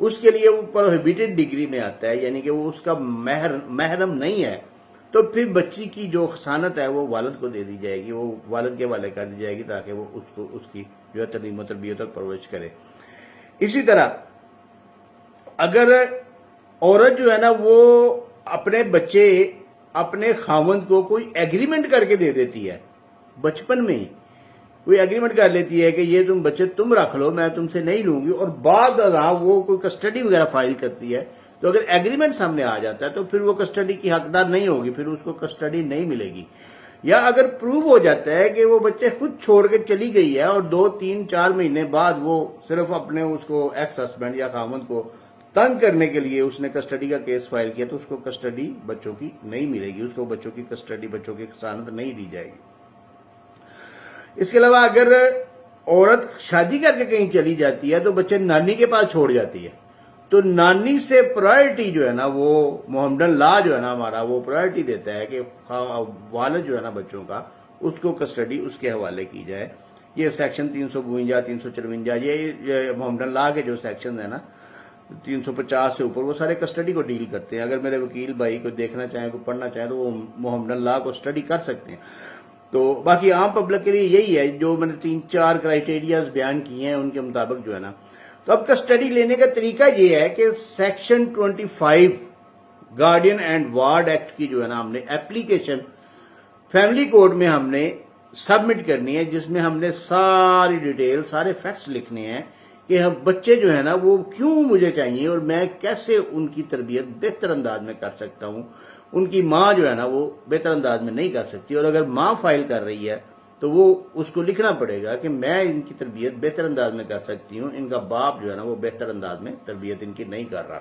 اس کے لیے وہ پروہیبیٹڈ ڈگری میں آتا ہے، یعنی کہ وہ اس کا محرم نہیں ہے، تو پھر بچی کی جو خسانت ہے وہ والد کو دے دی جائے گی، وہ والد کے حوالے کر دی جائے گی تاکہ وہ اس کی جو ہے تعلیم و تربیت اور پرورش کرے۔ اسی طرح اگر عورت جو ہے نا وہ اپنے بچے اپنے خاوند کو کوئی ایگریمنٹ کر کے دے دیتی ہے، بچپن میں ہی کوئی ایگریمنٹ کر لیتی ہے کہ یہ تم بچے تم رکھ لو، میں تم سے نہیں لوں گی، اور بعد ازاں وہ کوئی کسٹڈی وغیرہ فائل کرتی ہے، تو اگر ایگریمنٹ سامنے آ جاتا ہے تو پھر وہ کسٹڈی کی حقدار نہیں ہوگی، پھر اس کو کسٹڈی نہیں ملے گی۔ یا اگر پروو ہو جاتا ہے کہ وہ بچے خود چھوڑ کے چلی گئی ہے اور 2 3 4 مہینے بعد وہ صرف اپنے اس کو ایکس ہسبینڈ یا خاوند کو تنگ کرنے کے لیے اس نے کسٹڈی کا کیس فائل کیا، تو اس کو کسٹڈی بچوں کی نہیں ملے گی، اس کو بچوں کی کسٹڈی، بچوں کی خسانت نہیں دی جائے گی۔ اس کے علاوہ اگر عورت شادی کر کے کہیں چلی جاتی ہے تو بچے نانی کے پاس چھوڑ جاتی ہے، تو نانی سے پرائرٹی جو ہے نا وہ محمدن لا جو ہے نا ہمارا وہ پرائرٹی دیتا ہے کہ والد جو ہے نا بچوں کا اس کو کسٹڈی اس کے حوالے کی جائے۔ یہ سیکشن 352 354 یہ محمدن لا کے جو سیکشن ہے نا 350 سے اوپر وہ سارے کسٹڈی کو ڈیل کرتے ہیں۔ اگر میرے وکیل بھائی کو دیکھنا چاہیں، کو پڑھنا چاہیں تو وہ محمدن لا کو اسٹڈی کر سکتے ہیں۔ تو باقی عام پبلک کے لیے یہی ہے، جو میں نے 3 4 کرائیٹیریاز بیان کیے ہیں ان کے مطابق جو ہے نا، تو اب کسٹڈی لینے کا طریقہ یہ ہے کہ section 25 guardian and ward act کی جو ہے نا ہم نے اپلیکیشن فیملی کورٹ میں ہم نے سبمٹ کرنی ہے، جس میں ہم نے ساری ڈیٹیل، سارے فیکٹس لکھنے ہیں کہ ہم بچے جو ہے نا وہ کیوں مجھے چاہیے اور میں کیسے ان کی تربیت بہتر انداز میں کر سکتا ہوں، ان کی ماں جو ہے نا وہ بہتر انداز میں نہیں کر سکتی، اور اگر ماں فائل کر رہی ہے تو وہ اس کو لکھنا پڑے گا کہ میں ان کی تربیت بہتر انداز میں کر سکتی ہوں، ان کا باپ جو ہے نا وہ بہتر انداز میں تربیت ان کی نہیں کر رہا۔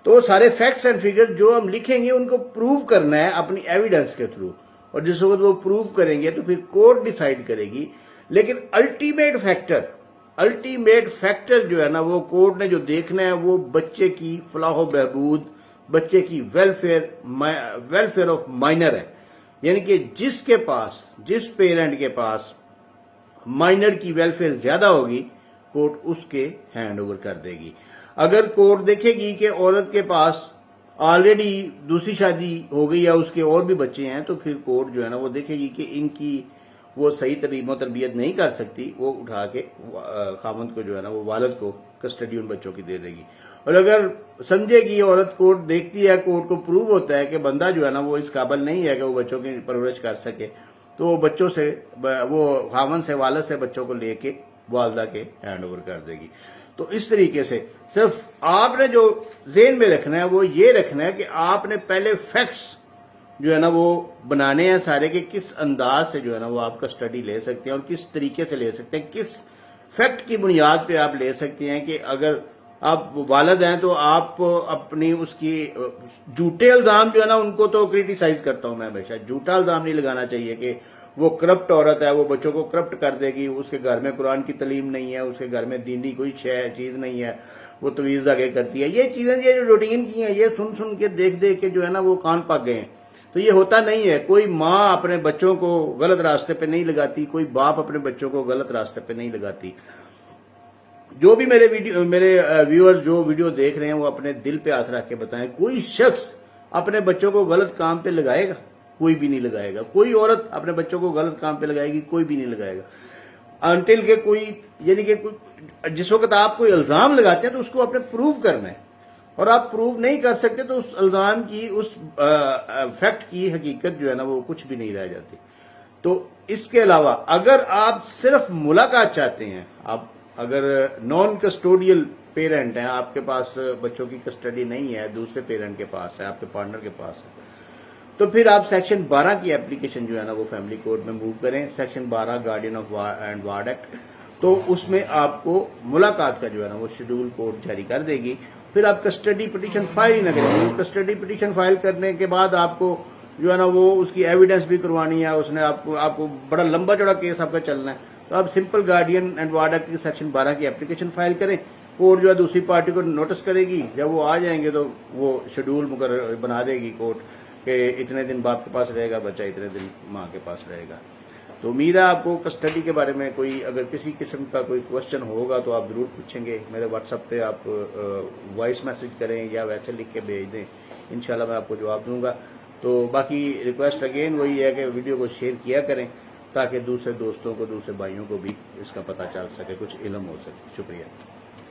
تو وہ سارے فیکٹس اینڈ فگر جو ہم لکھیں گے ان کو پروو کرنا ہے اپنی ایویڈنس کے تھرو، اور جس وقت وہ پروو کریں گے تو پھر کورٹ ڈیسائیڈ کرے گی۔ لیکن الٹیمیٹ فیکٹر جو ہے نا وہ کورٹ نے جو دیکھنا ہے وہ بچے کی فلاح و بہبود، بچے کی ویلفیئر آف مائنر ہے، یعنی کہ جس پیرنٹ کے پاس مائنر کی ویلفیئر زیادہ ہوگی کورٹ اس کے ہینڈ اوور کر دے گی۔ اگر کورٹ دیکھے گی کہ عورت کے پاس آلریڈی دوسری شادی ہو گئی یا اس کے اور بھی بچے ہیں، تو پھر کورٹ جو ہے نا وہ دیکھے گی کہ ان کی وہ صحیح تعلیم و تربیت نہیں کر سکتی، وہ اٹھا کے خاوند کو جو ہے نا وہ والد کو کسٹڈی ان بچوں کی دے دے گی۔ اور اگر سمجھے گی عورت، کورٹ دیکھتی ہے، کورٹ کو پروو ہوتا ہے کہ بندہ جو ہے نا وہ اس قابل نہیں ہے کہ وہ بچوں کی پرورش کر سکے، تو وہ بچوں سے، وہ خاوند سے، والد سے بچوں کو لے کے والدہ کے ہینڈ اوور کر دے گی۔ تو اس طریقے سے صرف آپ نے جو ذہن میں رکھنا ہے وہ یہ رکھنا ہے کہ آپ نے پہلے فیکٹس جو ہے نا وہ بنانے ہیں سارے، کہ کس انداز سے جو ہے نا وہ آپ کسٹڈی لے سکتے ہیں اور کس طریقے سے لے سکتے ہیں، کس فیکٹ کی بنیاد پہ آپ لے سکتے ہیں۔ کہ اگر آپ والد ہیں تو آپ اپنی اس کی جھوٹے الزام جو ہے نا ان کو تو کریٹیسائز کرتا ہوں میں ہمیشہ، جھوٹا الزام نہیں لگانا چاہیے کہ وہ کرپٹ عورت ہے، وہ بچوں کو کرپٹ کر دے گی، اس کے گھر میں قرآن کی تعلیم نہیں ہے، اس کے گھر میں دینی کوئی چیز نہیں ہے، وہ تویز داغے کرتی ہے۔ یہ چیزیں یہ جو روٹین کی ہیں، یہ سن کے دیکھ کے جو ہے نا وہ کان پک گئے ہیں۔ تو یہ ہوتا نہیں ہے، کوئی ماں اپنے بچوں کو غلط راستے پہ نہیں لگاتی، کوئی باپ اپنے بچوں کو غلط راستے پہ نہیں لگاتی۔ جو بھی میرے ویورز جو ویڈیو دیکھ رہے ہیں وہ اپنے دل پہ ہاتھ رکھ کے بتائیں، کوئی شخص اپنے بچوں کو غلط کام پہ لگائے گا؟ کوئی بھی نہیں لگائے گا۔ کوئی عورت اپنے بچوں کو غلط کام پہ لگائے گی؟ کوئی بھی نہیں لگائے گا، انٹل کہ کوئی، یعنی کہ جس وقت آپ کوئی الزام لگاتے ہیں تو اس کو آپ نے پروو کرنا ہے، اور آپ پروو نہیں کر سکتے تو اس الزام کی، اس فیکٹ کی حقیقت جو ہے نا وہ کچھ بھی نہیں رہ جاتی۔ تو اس کے علاوہ اگر آپ صرف ملاقات چاہتے ہیں، آپ اگر نان کسٹوڈیل پیرنٹ ہیں، آپ کے پاس بچوں کی کسٹڈی نہیں ہے، دوسرے پیرنٹ کے پاس ہے، آپ کے پارٹنر کے پاس ہے، تو پھر آپ سیکشن 12 کی اپلیکیشن جو ہے نا وہ فیملی کورٹ میں موو کریں، section 12 guardian of and ward act, تو اس میں آپ کو ملاقات کا جو ہے نا وہ شیڈول کورٹ جاری کر دے گی۔ پھر آپ کسٹڈی پٹیشن فائل ہی نہ کریں، کسٹڈی پٹیشن فائل کرنے کے بعد آپ کو جو ہے نا وہ اس کی ایویڈنس بھی کروانی ہے، اس نے آپ کو بڑا لمبا چوڑا کیس آپ کا چلنا ہے، تو آپ simple guardian and ward act کی سیکشن 12 کی اپلیکیشن فائل کریں، کورٹ جو ہے دوسری پارٹی کو نوٹس کرے گی، جب وہ آ جائیں گے تو وہ شیڈول مقرر بنا دے گی کورٹ کہ اتنے دن باپ کے پاس رہے گا بچہ، اتنے دن ماں کے پاس رہے گا۔ تو امید ہے آپ کو کسٹڈی کے بارے میں کوئی اگر کسی قسم کا کوئی کوشچن ہوگا تو آپ ضرور پوچھیں گے. میرے واٹس ایپ پہ آپ وائس میسج کریں یا ویسے لکھ کے بھیج دیں, انشاءاللہ میں آپ کو جواب دوں گا. تو باقی ریکویسٹ اگین وہی ہے کہ ویڈیو کو شیئر کیا کریں تاکہ دوسرے دوستوں کو, دوسرے بھائیوں کو بھی اس کا پتہ چل سکے, کچھ علم ہو سکے. شکریہ.